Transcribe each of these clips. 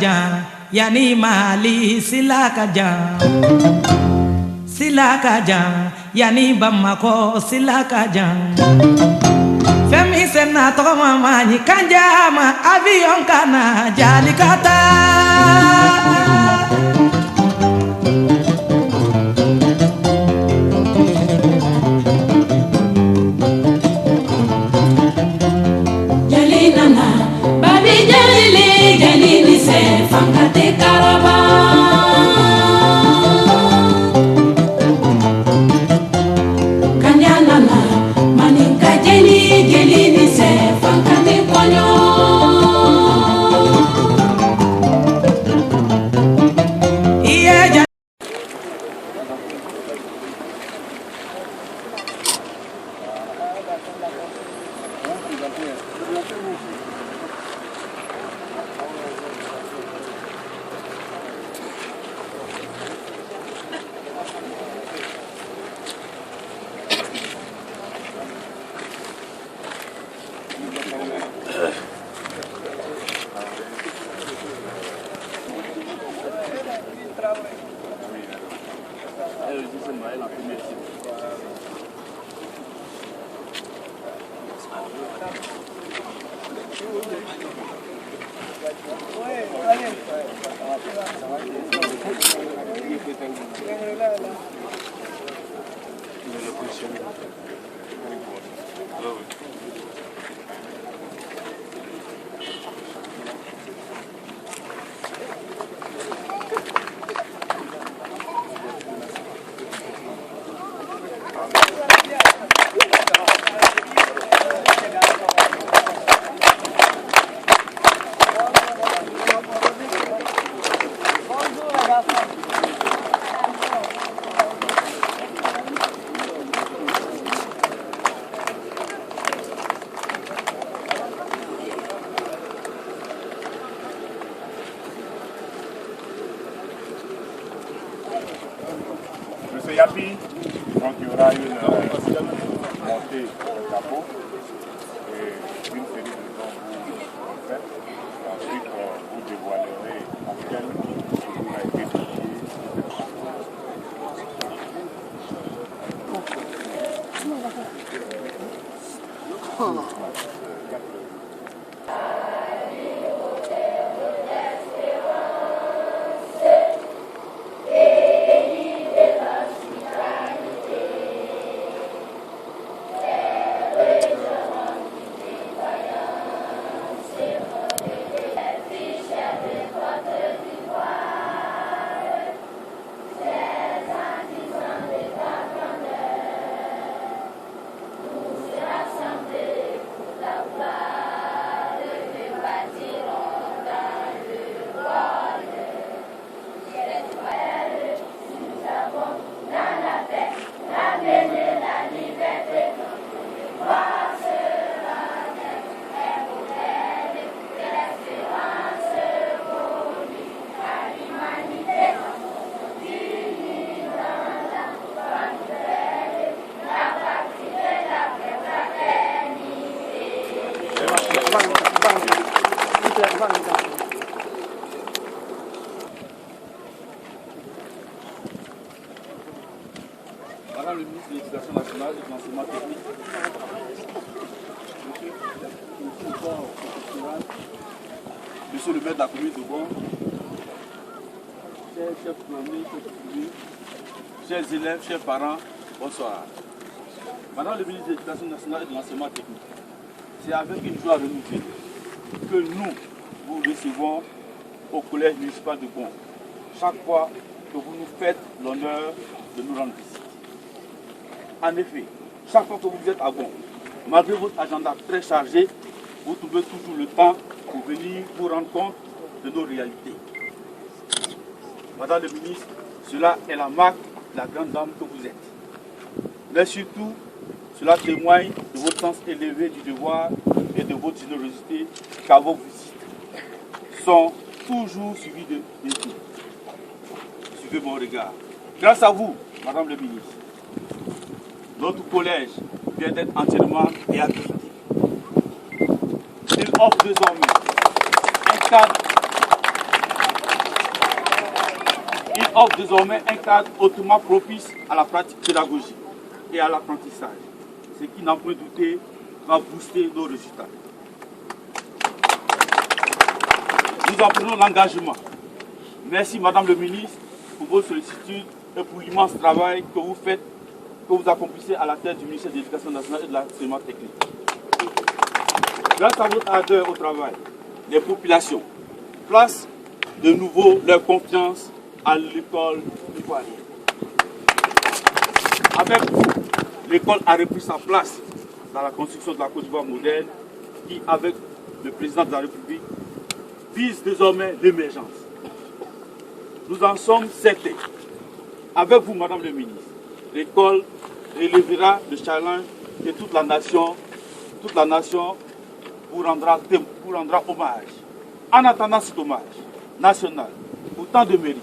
Yani Mali Silakajan Silakajan Yani Bamako Silakajan Femi Sena Toma Mani Kanjama Avion Kana Jalikata Fangate Karaba Kanyanana Maninka Jeli se Fangate Konyo Monsieur Yapi, donc il y aura une montée au capot et une série de dons vous faites. Ensuite, vous dévoilerez à quel vous a été dédié. Madame le ministre de l'Éducation nationale et de l'enseignement technique, Monsieur le maire de la commune de Bon, chers familles, chers élèves, chers parents, bonsoir. Madame le ministre de l'Éducation nationale et de l'enseignement technique, c'est avec une joie renouvelée que nous vous recevons au collège municipal de Bon, chaque fois que vous nous faites l'honneur de nous rendre visite. En effet, chaque fois que vous êtes à Bon, malgré votre agenda très chargé, vous trouvez toujours le temps pour venir vous rendre compte de nos réalités. Madame le ministre, cela est la marque de la grande dame que vous êtes. Mais surtout, cela témoigne de votre sens élevé du devoir et de votre générosité, car vos visites sont toujours suivies de défis. Suivez mon regard. Grâce à vous, Madame le ministre, notre collège vient d'être entièrement réhabilité. Il offre désormais un cadre offre désormais un cadre hautement propice à la pratique pédagogique et à l'apprentissage, ce qui, n'en point douter, va booster nos résultats. Nous en prenons l'engagement. Merci Madame le ministre pour vos sollicitudes et pour l'immense travail que vous faites, que vous accomplissez à la tête du ministère de l'Éducation nationale et de l'enseignement technique. Grâce à votre ardeur au travail, les populations placent de nouveau leur confiance à l'école ivoirienne. Avec vous, l'école a repris sa place dans la construction de la Côte d'Ivoire moderne qui, avec le président de la République, vise désormais l'émergence. Nous en sommes certains. Avec vous, Madame le ministre, l'école relèvera le challenge que toute la nation vous rendra hommage. En attendant cet hommage national, pour tant de mérite,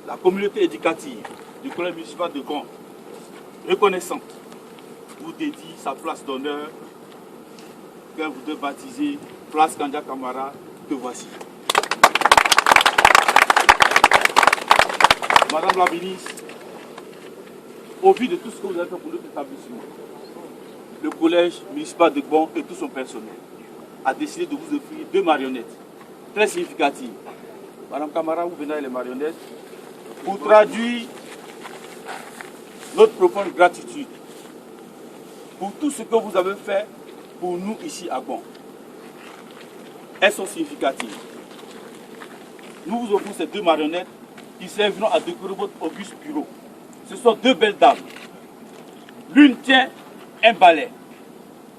la communauté éducative du collège municipal de Gand, reconnaissante, vous dédie sa place d'honneur qu'elle voudrait baptiser Place Kandia Camara, que voici. Madame la ministre, au vu de tout ce que vous avez fait pour notre établissement, le collège municipal de Gand et tout son personnel a décidé de vous offrir 2 marionnettes très significatives. Madame Camara, vous venez les marionnettes pour traduire notre profonde gratitude pour tout ce que vous avez fait pour nous ici à Gand. Elles sont significatives. Nous vous offrons ces 2 marionnettes qui serviront à décorer votre auguste bureau. Ce sont 2 belles dames. L'une tient un balai,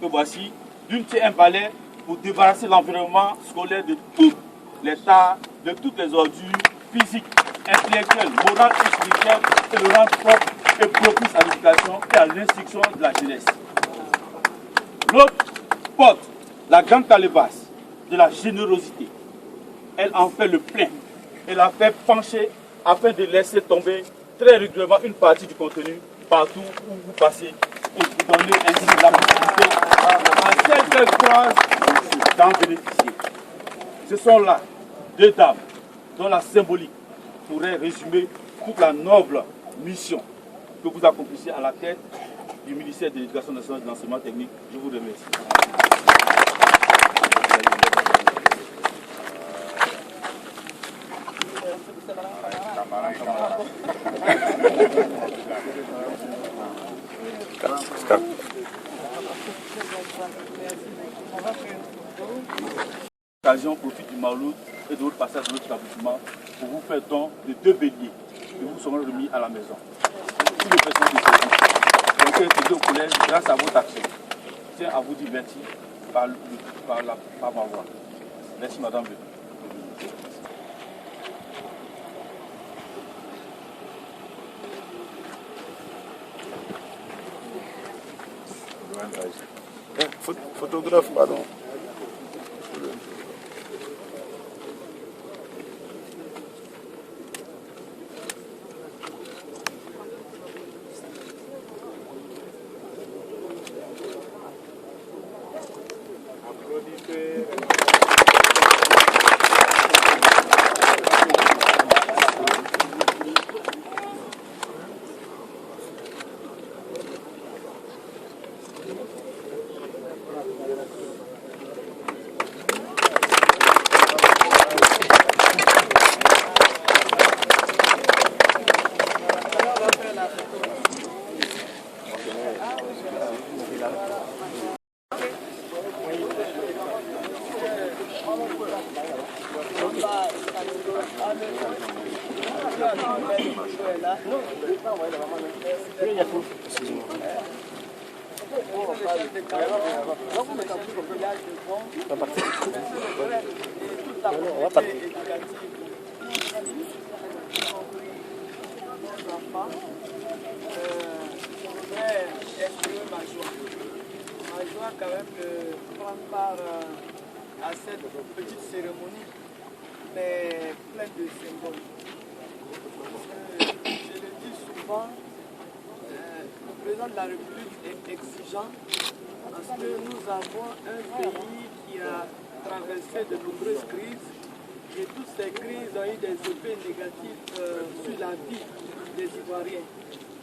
que voici. L'une tient un balai pour débarrasser l'environnement scolaire de toutes les tares, de toutes les ordures physiques, intellectuelles, morales et spirituelles, et le rendre propre et propice à l'éducation et à l'instruction de la jeunesse. L'autre porte la grande calebasse de la générosité. Elle en fait le plein. Elle la fait pencher afin de laisser tomber très régulièrement une partie du contenu partout où vous passez et vous donnez ainsi la possibilité à celles qui croisent d'en bénéficier. Ce sont là 2 dames dont la symbolique pourrait résumer toute la noble mission que vous accomplissez à la tête du ministère de l'Éducation nationale et de l'enseignement technique. Je vous remercie. L'occasion profite du Mauloud et de votre passage de notre établissement pour vous faire don de 2 béliers qui vous seront remis à la maison. Tous les personnels de service qui ont été intégrés au collège grâce à votre action. Je tiens à vous dire merci par ma voix. Merci Madame. Photographe, pardon. Ma joie quand même de prendre part à cette petite cérémonie, mais pleine de symboles. Je le dis souvent, le président de la République est exigeant parce que nous avons un pays qui a traversé de nombreuses crises Et toutes ces crises ont eu des effets négatifs sur la vie des Ivoiriens.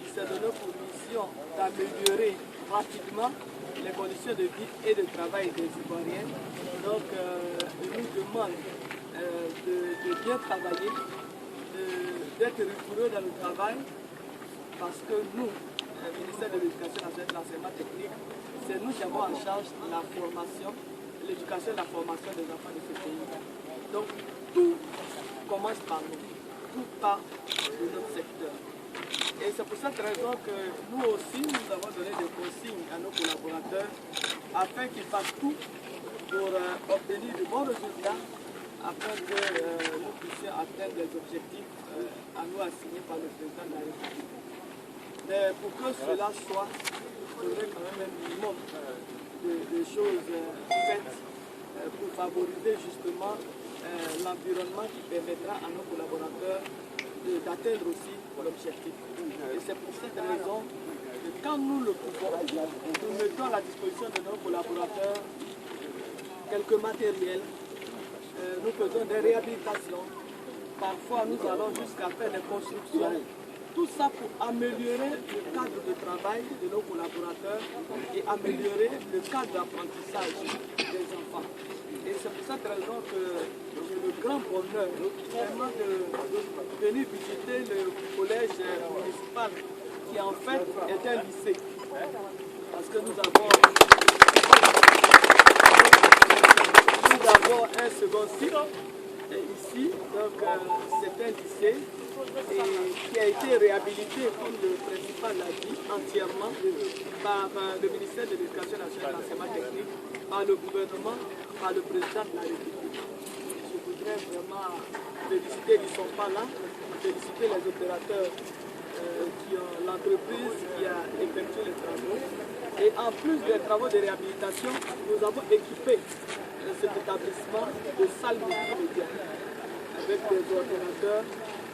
Il s'est donné pour mission d'améliorer rapidement les conditions de vie et de travail des Ivoiriens. Donc, il nous demande de bien travailler, d'être rigoureux dans le travail, parce que nous, le ministère de l'Éducation nationale et de l'enseignement technique, c'est nous qui avons en charge la formation, l'éducation et la formation des enfants de ce pays. Donc, tout commence par nous, tout part de notre secteur. Et c'est pour cette raison que nous aussi, nous avons donné des consignes à nos collaborateurs afin qu'ils fassent tout pour obtenir de bons résultats, afin que nous puissions atteindre les objectifs à nous assignés par le président de la République. Mais pour que cela soit, il faudrait quand même un minimum de choses faites pour favoriser justement l'environnement qui permettra à nos collaborateurs d'atteindre aussi l'objectif. Et c'est pour cette raison que quand nous le pouvons, nous mettons à la disposition de nos collaborateurs quelques matériels, nous faisons des réhabilitations, parfois nous allons jusqu'à faire des constructions. Tout ça pour améliorer le cadre de travail de nos collaborateurs et améliorer le cadre d'apprentissage des enfants. Et c'est pour cette raison que j'ai le grand bonheur vraiment de venir visiter le collège municipal qui en fait est un lycée. Parce que nous avons un second cycle ici, donc c'est un lycée et qui a été réhabilité, comme le principal l'a dit, entièrement par le ministère de l'Éducation nationale et de l'enseignement technique, par le gouvernement, par le président de la République. Je voudrais vraiment féliciter, ils ne sont pas là, féliciter les opérateurs qui ont l'entreprise qui a effectué les travaux. Et en plus des travaux de réhabilitation, nous avons équipé cet établissement de salles multimédia avec des ordinateurs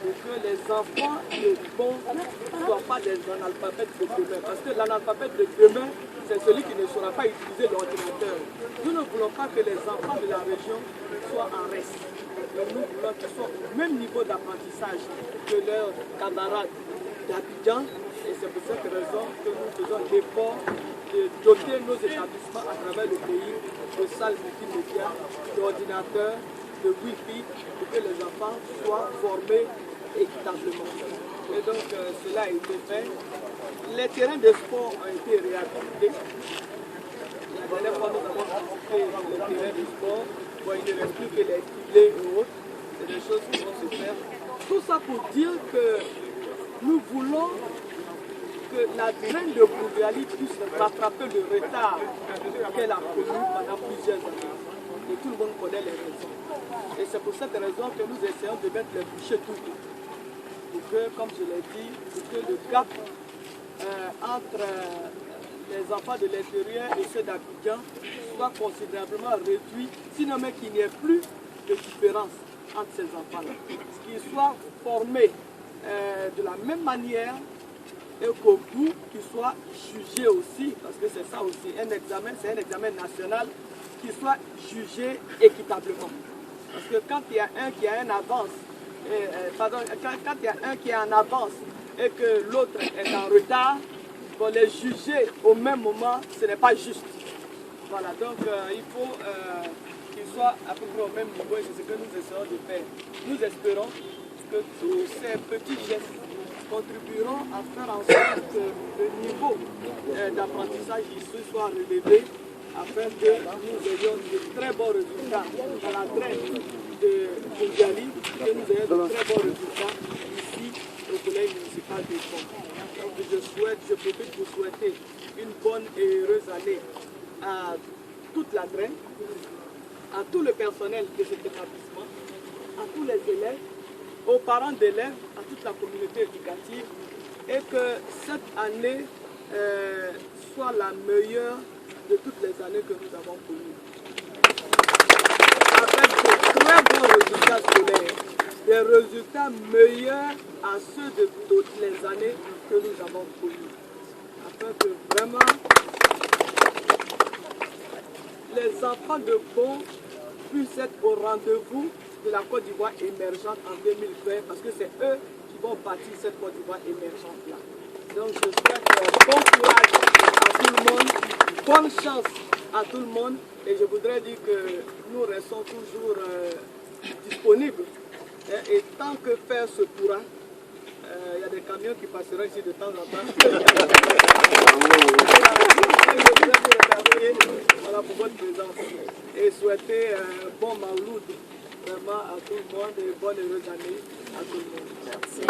pour que les enfants ne soient pas des analphabètes de demain. Parce que l'analphabète de demain, c'est celui qui ne saura pas utiliser l'ordinateur. Nous ne voulons pas que les enfants de la région soient en reste. Donc nous voulons qu'ils soient au même niveau d'apprentissage que leurs camarades d'Abidjan. Et c'est pour cette raison que nous faisons l'effort de doter nos établissements à travers le pays de salles multimédia, d'ordinateurs, de Wi-Fi, pour que les enfants soient formés équitablement. Et donc cela a été fait. Les terrains de sport ont été réhabilités. La dernière fois, nous avons visité les terrains de sport. Bon, il ne reste plus que les filets et autres. C'est des choses qui vont se faire. Tout ça pour dire que nous voulons que la graine de Bougali puisse rattraper le retard qu'elle a connu pendant plusieurs années. Et tout le monde connaît les raisons. Et c'est pour cette raison que nous essayons de mettre les bouchées tout autour. Pour que, comme je l'ai dit, pour que le gap entre les enfants de l'intérieur et ceux d'Abidjan soit considérablement réduit, sinon même qu'il n'y ait plus de différence entre ces enfants-là. Qu'ils soient formés de la même manière et qu'au bout, qu'ils soient jugés aussi, parce que c'est ça aussi, un examen, c'est un examen national, qu'ils soient jugés équitablement. Parce que quand il y a un qui a une avance, quand il y a un qui est en avance et que l'autre est en retard, pour les juger au même moment, ce n'est pas juste. Voilà, donc il faut qu'ils soient à peu près au même niveau et c'est ce que nous essayons de faire. Nous espérons que tous ces petits gestes contribueront à faire en sorte que le niveau d'apprentissage ici soit relevé afin que nous ayons de très bons résultats dans la traîne de Bougali, que nous ayons de très bons résultats ici au collège municipal de Pont. Donc je profite pour souhaiter une bonne et heureuse année à toute la traîne, à tout le personnel de cet établissement, à tous les élèves, aux parents d'élèves, à toute la communauté éducative, et que cette année soit la meilleure de toutes les années que nous avons connues. Avec de très bons résultats scolaires, des résultats meilleurs à ceux de toutes les années que nous avons connues. Afin que vraiment les enfants de Pont puissent être au rendez-vous de la Côte d'Ivoire émergente en 2020 parce que c'est eux qui vont bâtir cette Côte d'Ivoire émergente-là. Donc je souhaite bon courage à tout le monde, bonne chance à tout le monde et je voudrais dire que nous restons toujours disponibles et tant que faire se pourra, il y a des camions qui passeront ici de temps en temps. Je voudrais vous remercier pour votre présence et souhaiter bon Mauloud vraiment à tout le monde et bonne heureuse année à tout le monde. Merci.